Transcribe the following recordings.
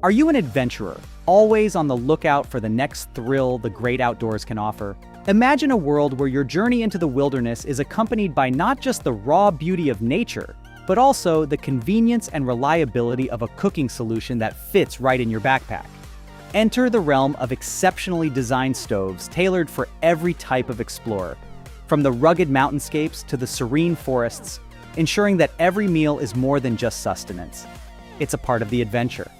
Are you an adventurer, always on the lookout for the next thrill the great outdoors can offer? Imagine a world where your journey into the wilderness is accompanied by not just the raw beauty of nature, but also the convenience and reliability of a cooking solution that fits right in your backpack. Enter the realm of exceptionally designed stoves tailored for every type of explorer, from the rugged mountainscapes to the serene forests, ensuring that every meal is more than just sustenance. It's a part of the adventure.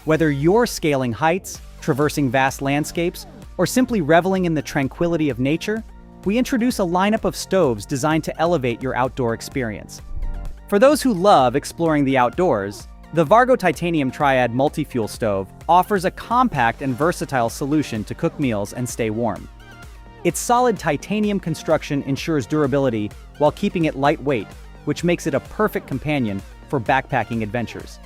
Whether you're scaling heights, traversing vast landscapes, or simply reveling in the tranquility of nature, we introduce a lineup of stoves designed to elevate your outdoor experience. For those who love exploring the outdoors, the Vargo Titanium Triad Multi-Fuel Stove offers a compact and versatile solution to cook meals and stay warm. Its solid titanium construction ensures durability while keeping it lightweight, which makes it a perfect companion for backpacking adventures.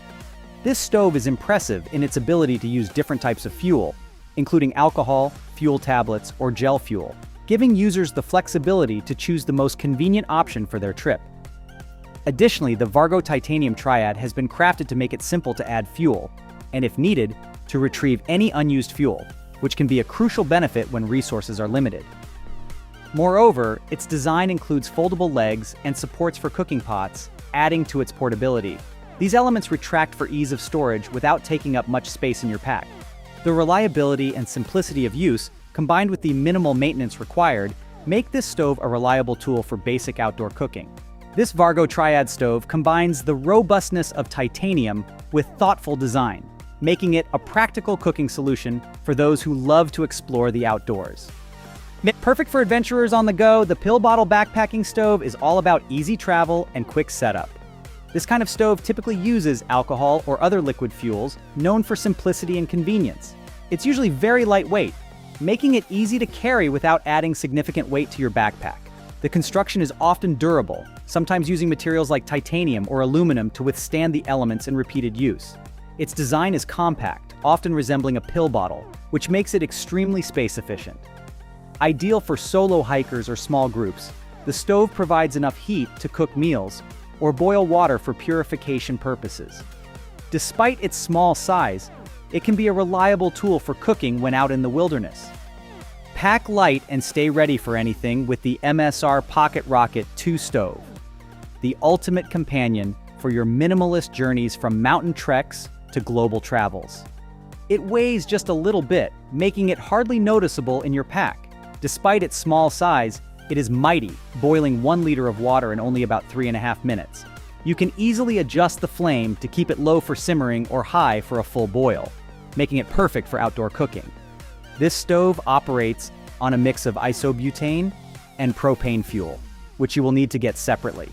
This stove is impressive in its ability to use different types of fuel, including alcohol, fuel tablets, or gel fuel, giving users the flexibility to choose the most convenient option for their trip. Additionally, the Vargo Titanium Triad has been crafted to make it simple to add fuel, and if needed, to retrieve any unused fuel, which can be a crucial benefit when resources are limited. Moreover, its design includes foldable legs and supports for cooking pots, adding to its portability. These elements retract for ease of storage without taking up much space in your pack. The reliability and simplicity of use, combined with the minimal maintenance required, make this stove a reliable tool for basic outdoor cooking. This Vargo Triad stove combines the robustness of titanium with thoughtful design, making it a practical cooking solution for those who love to explore the outdoors. Perfect for adventurers on the go, the Pill Bottle Backpacking Stove is all about easy travel and quick setup. This kind of stove typically uses alcohol or other liquid fuels, known for simplicity and convenience. It's usually very lightweight, making it easy to carry without adding significant weight to your backpack. The construction is often durable, sometimes using materials like titanium or aluminum to withstand the elements in repeated use. Its design is compact, often resembling a pill bottle, which makes it extremely space efficient. Ideal for solo hikers or small groups, the stove provides enough heat to cook meals or boil water for purification purposes. Despite its small size, it can be a reliable tool for cooking when out in the wilderness. Pack light and stay ready for anything with the MSR Pocket Rocket 2 stove, the ultimate companion for your minimalist journeys from mountain treks to global travels. It weighs just a little bit, making it hardly noticeable in your pack. Despite its small size, it is mighty, boiling 1 liter of water in only about 3.5 minutes. You can easily adjust the flame to keep it low for simmering or high for a full boil, making it perfect for outdoor cooking. This stove operates on a mix of isobutane and propane fuel, which you will need to get separately.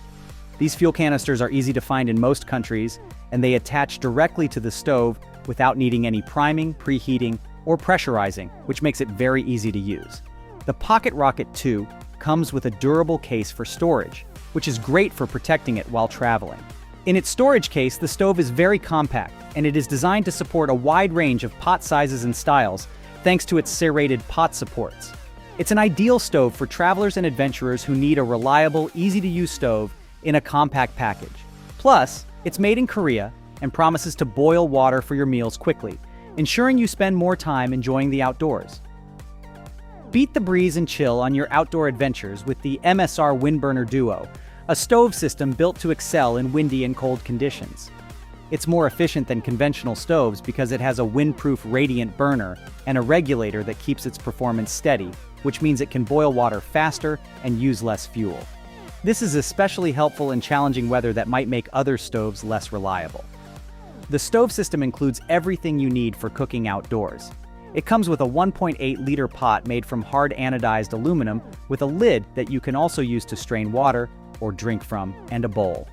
These fuel canisters are easy to find in most countries, and they attach directly to the stove without needing any priming, preheating, or pressurizing, which makes it very easy to use. The Pocket Rocket 2 comes with a durable case for storage, which is great for protecting it while traveling. In its storage case, the stove is very compact, and it is designed to support a wide range of pot sizes and styles, thanks to its serrated pot supports. It's an ideal stove for travelers and adventurers who need a reliable, easy-to-use stove in a compact package. Plus, it's made in Korea and promises to boil water for your meals quickly, ensuring you spend more time enjoying the outdoors. Beat the breeze and chill on your outdoor adventures with the MSR Windburner Duo, a stove system built to excel in windy and cold conditions. It's more efficient than conventional stoves because it has a windproof radiant burner and a regulator that keeps its performance steady, which means it can boil water faster and use less fuel. This is especially helpful in challenging weather that might make other stoves less reliable. The stove system includes everything you need for cooking outdoors. It comes with a 1.8-liter pot made from hard anodized aluminum with a lid that you can also use to strain water or drink from, and a bowl.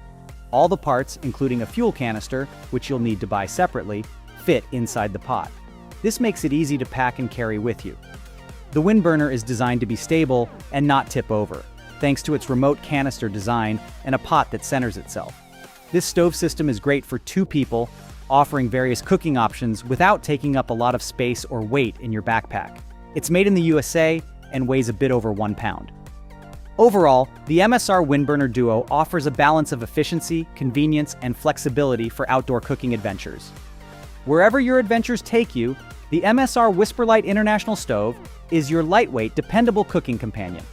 All the parts, including a fuel canister, which you'll need to buy separately, fit inside the pot. This makes it easy to pack and carry with you. The Windburner is designed to be stable and not tip over, thanks to its remote canister design and a pot that centers itself. This stove system is great for 2 people, offering various cooking options without taking up a lot of space or weight in your backpack. It's made in the USA and weighs a bit over 1 pound. Overall, the MSR Windburner Duo offers a balance of efficiency, convenience, and flexibility for outdoor cooking adventures. Wherever your adventures take you, the MSR Whisperlight International Stove is your lightweight, dependable cooking companion.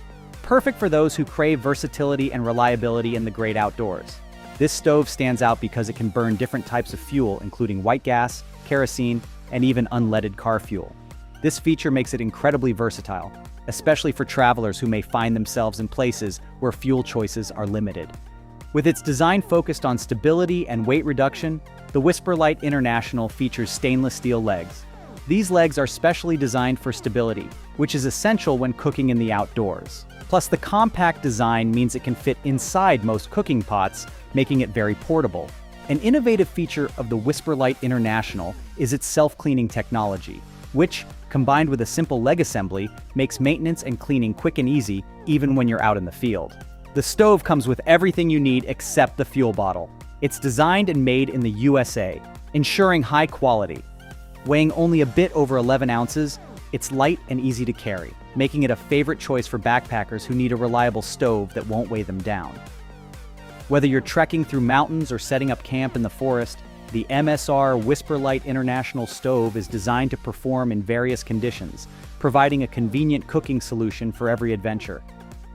Perfect for those who crave versatility and reliability in the great outdoors. This stove stands out because it can burn different types of fuel, including white gas, kerosene, and even unleaded car fuel. This feature makes it incredibly versatile, especially for travelers who may find themselves in places where fuel choices are limited. With its design focused on stability and weight reduction, the Whisperlight International features stainless steel legs. These legs are specially designed for stability, which is essential when cooking in the outdoors. Plus, the compact design means it can fit inside most cooking pots, making it very portable. An innovative feature of the Whisperlight International is its self-cleaning technology, which, combined with a simple leg assembly, makes maintenance and cleaning quick and easy, even when you're out in the field. The stove comes with everything you need except the fuel bottle. It's designed and made in the USA, ensuring high quality. Weighing only a bit over 11 ounces, it's light and easy to carry, making it a favorite choice for backpackers who need a reliable stove that won't weigh them down. Whether you're trekking through mountains or setting up camp in the forest, the MSR Whisperlight International Stove is designed to perform in various conditions, providing a convenient cooking solution for every adventure.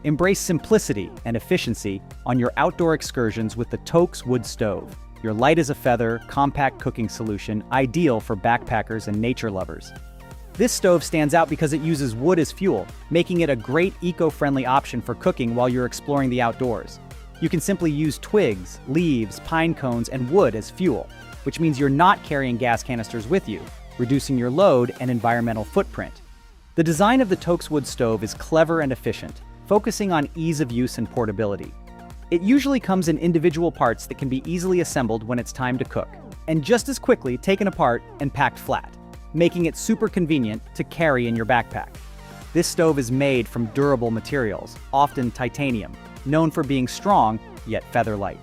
Embrace simplicity and efficiency on your outdoor excursions with the Toaks Wood Stove, your light as a feather, compact cooking solution ideal for backpackers and nature lovers. This stove stands out because it uses wood as fuel, making it a great eco-friendly option for cooking while you're exploring the outdoors. You can simply use twigs, leaves, pine cones, and wood as fuel, which means you're not carrying gas canisters with you, reducing your load and environmental footprint. The design of the Toaks Wood Stove is clever and efficient, focusing on ease of use and portability. It usually comes in individual parts that can be easily assembled when it's time to cook, and just as quickly taken apart and packed flat, making it super convenient to carry in your backpack. This stove is made from durable materials, often titanium, known for being strong yet feather-light.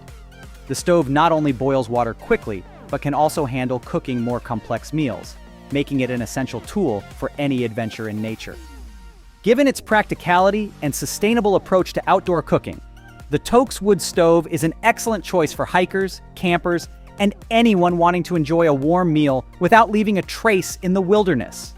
The stove not only boils water quickly, but can also handle cooking more complex meals, making it an essential tool for any adventure in nature. Given its practicality and sustainable approach to outdoor cooking, the Toaks Wood Stove is an excellent choice for hikers, campers, and anyone wanting to enjoy a warm meal without leaving a trace in the wilderness.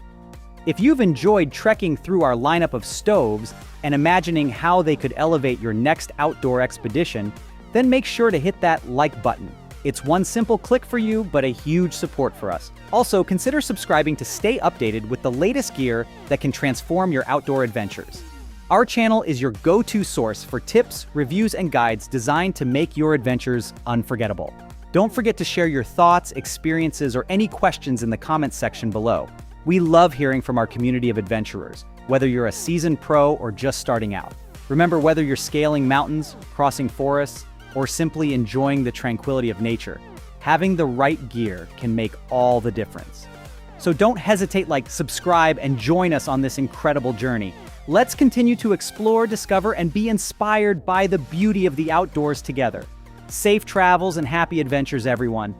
If you've enjoyed trekking through our lineup of stoves and imagining how they could elevate your next outdoor expedition, then make sure to hit that like button. It's one simple click for you, but a huge support for us. Also, consider subscribing to stay updated with the latest gear that can transform your outdoor adventures. Our channel is your go-to source for tips, reviews, and guides designed to make your adventures unforgettable. Don't forget to share your thoughts, experiences, or any questions in the comments section below. We love hearing from our community of adventurers, whether you're a seasoned pro or just starting out. Remember, whether you're scaling mountains, crossing forests, or simply enjoying the tranquility of nature, having the right gear can make all the difference. So don't hesitate, subscribe, and join us on this incredible journey. Let's continue to explore, discover, and be inspired by the beauty of the outdoors together. Safe travels and happy adventures, everyone.